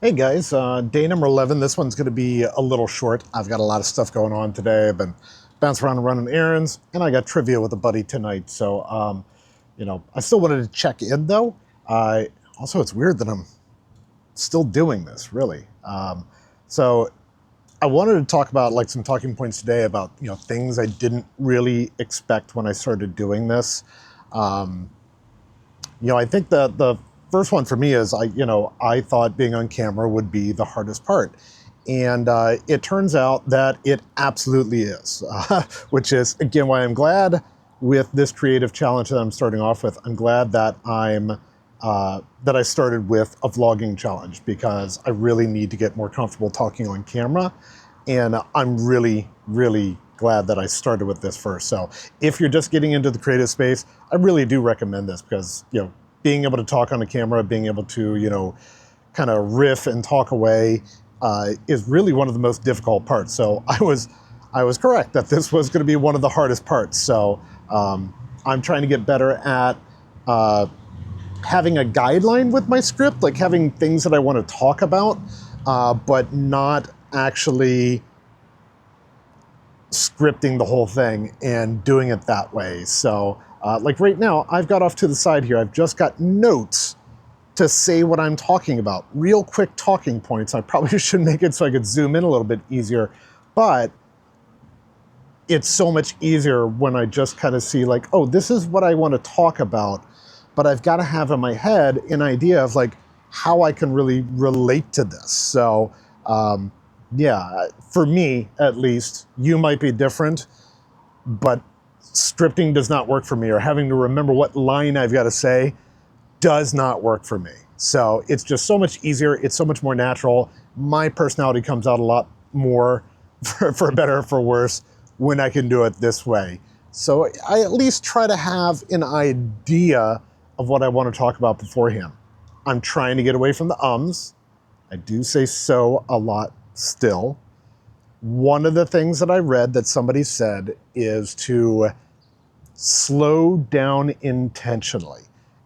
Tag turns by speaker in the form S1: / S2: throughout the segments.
S1: Hey guys, day number 11. This one's going to be a little short. I've got a lot of stuff going on today. I've been bouncing around and running errands, and I got trivia with a buddy tonight. So, I still wanted to check in though. Also, it's weird that I'm still doing this, really. So, I wanted to talk about like some talking points today about things I didn't really expect when I started doing this. Um, I think the first one for me is I thought being on camera would be the hardest part, and it turns out that it absolutely is, which is again why I'm glad with this creative challenge that I'm starting off with. I'm glad that I started with a vlogging challenge because I really need to get more comfortable talking on camera, and I'm really glad that I started with this first. So if you're just getting into the creative space, I really do recommend this because, being able to talk on the camera, being able to, kind of riff and talk away is really one of the most difficult parts. So I was correct that this was going to be one of the hardest parts. So I'm trying to get better at having a guideline with my script, like having things that I want to talk about, but not actually scripting the whole thing and doing it that way. So like right now, I've got off to the side here. I've just got notes to say what I'm talking about. Real quick talking points. I probably should make it so I could zoom in a little bit easier, but it's so much easier when I just kind of see like, oh, this is what I want to talk about, but I've got to have in my head an idea of like how I can really relate to this. So yeah, for me at least, you might be different, but scripting does not work for me, or having to remember what line I've got to say does not work for me. So it's just so much easier. It's so much more natural. My personality comes out a lot more, for better or for worse, when I can do it this way. So I at least try to have an idea of what I want to talk about beforehand. I'm trying to get away from the ums. I do say so a lot still. One of the things that I read that somebody said is to slow down intentionally.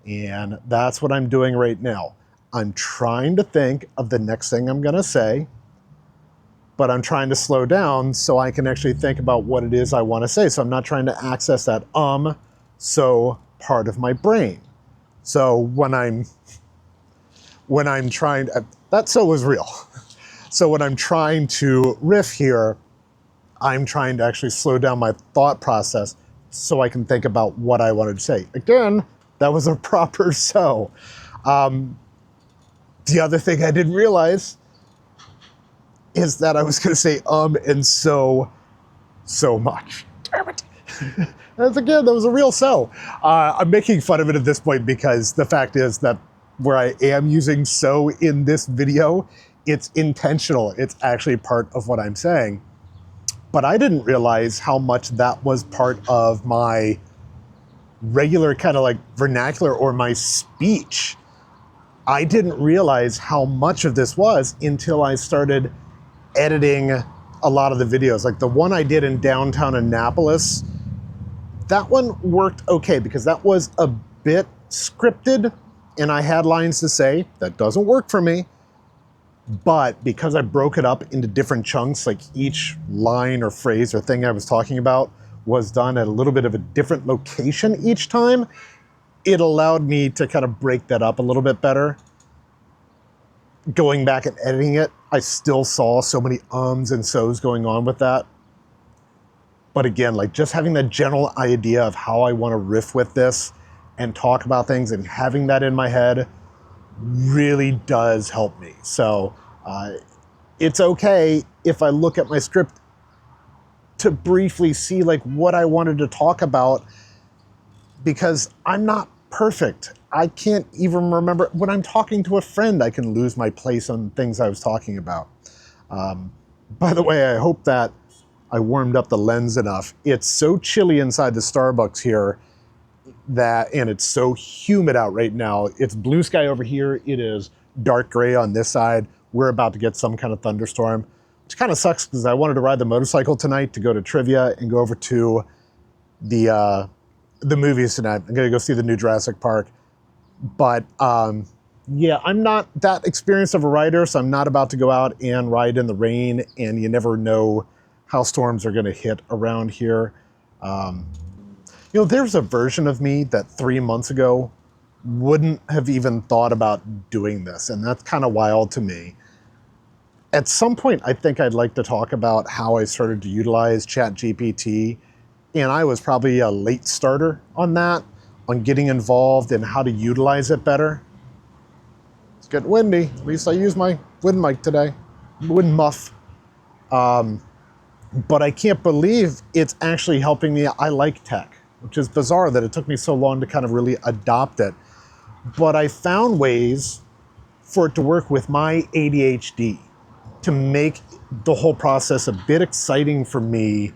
S1: And that's what I'm doing right now. I'm trying to think of the next thing I'm going to say, but I'm trying to slow down so I can actually think about what it is I want to say. So I'm not trying to access that so part of my brain. So when I'm trying, that so was real. So when I'm trying to riff here, I'm trying to actually slow down my thought process so I can think about what I wanted to say. Again, that was a proper so. The other thing I didn't realize is that I was going to say and so much. Damn it. That was a real so. I'm making fun of it at this point because the fact is that where I am using so in this video, it's intentional. It's actually part of what I'm saying. But I didn't realize how much that was part of my regular kind of like vernacular or my speech. I didn't realize how much of this was until I started editing a lot of the videos. Like the one I did in downtown Annapolis, that one worked okay because that was a bit scripted and I had lines to say. That doesn't work for me. But because I broke it up into different chunks, like each line or phrase or thing I was talking about was done at a little bit of a different location each time, it allowed me to kind of break that up a little bit better. Going back and editing it, I still saw so many ums and so's going on with that. But again, like just having that general idea of how I want to riff with this and talk about things and having that in my head really does help me. So it's okay if I look at my script to briefly see like what I wanted to talk about, because I'm not perfect. I can't even remember when I'm talking to a friend, I can lose my place on things I was talking about. By the way, I hope that I warmed up the lens enough. It's so chilly inside the Starbucks here and it's so humid out right now. It's blue sky over here. It is dark gray on this side. We're about to get some kind of thunderstorm, which kind of sucks because I wanted to ride the motorcycle tonight to go to trivia and go over to the movies tonight. I'm gonna go see the new Jurassic Park, but Yeah, I'm not that experienced of a rider, so I'm not about to go out and ride in the rain, and you never know how storms are going to hit around here. Um, there's a version of me that 3 months ago wouldn't have even thought about doing this, and that's kind of wild to me. At some point, I think I'd like to talk about how I started to utilize ChatGPT, and I was probably a late starter on that, on getting involved in how to utilize it better. It's getting windy. At least I used my wind mic today. Wind muff. But I can't believe it's actually helping me. I like tech, which is bizarre that it took me so long to kind of really adopt it. But I found ways for it to work with my ADHD to make the whole process a bit exciting for me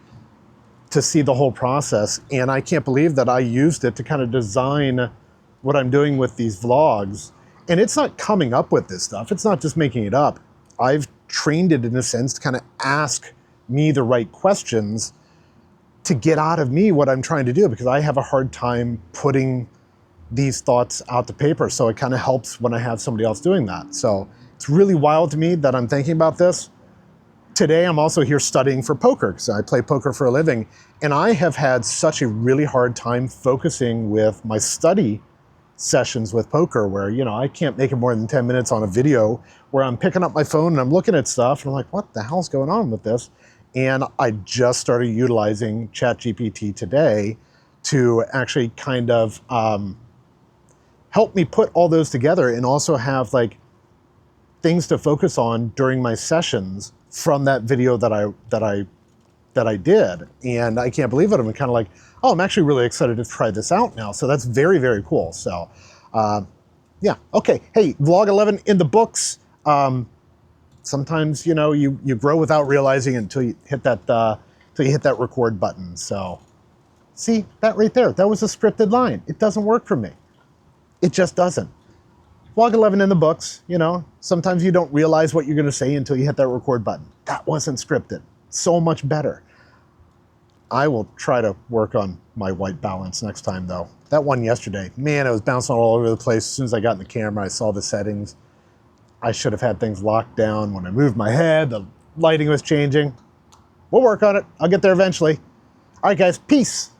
S1: to see the whole process. And I can't believe that I used it to kind of design what I'm doing with these vlogs. And it's not coming up with this stuff. It's not just making it up. I've trained it in a sense to kind of ask me the right questions to get out of me what I'm trying to do, because I have a hard time putting these thoughts out to paper. So it kind of helps when I have somebody else doing that. So it's really wild to me that I'm thinking about this. Today, I'm also here studying for poker, because I play poker for a living. And I have had such a really hard time focusing with my study sessions with poker where, I can't make it more than 10 minutes on a video where I'm picking up my phone and I'm looking at stuff and I'm like, what the hell's going on with this? And I just started utilizing ChatGPT today to actually kind of help me put all those together and also have like things to focus on during my sessions from that video that I did. And I can't believe it. I'm kind of like, oh, I'm actually really excited to try this out now. So that's very, very cool. So yeah, okay. Hey, vlog 11 in the books. Sometimes, you grow without realizing it until you hit that record button. So see that right there, that was a scripted line. It doesn't work for me. It just doesn't. Vlog 11 in the books, sometimes you don't realize what you're going to say until you hit that record button. That wasn't scripted. So much better. I will try to work on my white balance next time though. That one yesterday, man, it was bouncing all over the place. As soon as I got in the camera, I saw the settings. I should have had things locked down. When I moved my head, the lighting was changing. We'll work on it. I'll get there eventually. All right, guys, peace.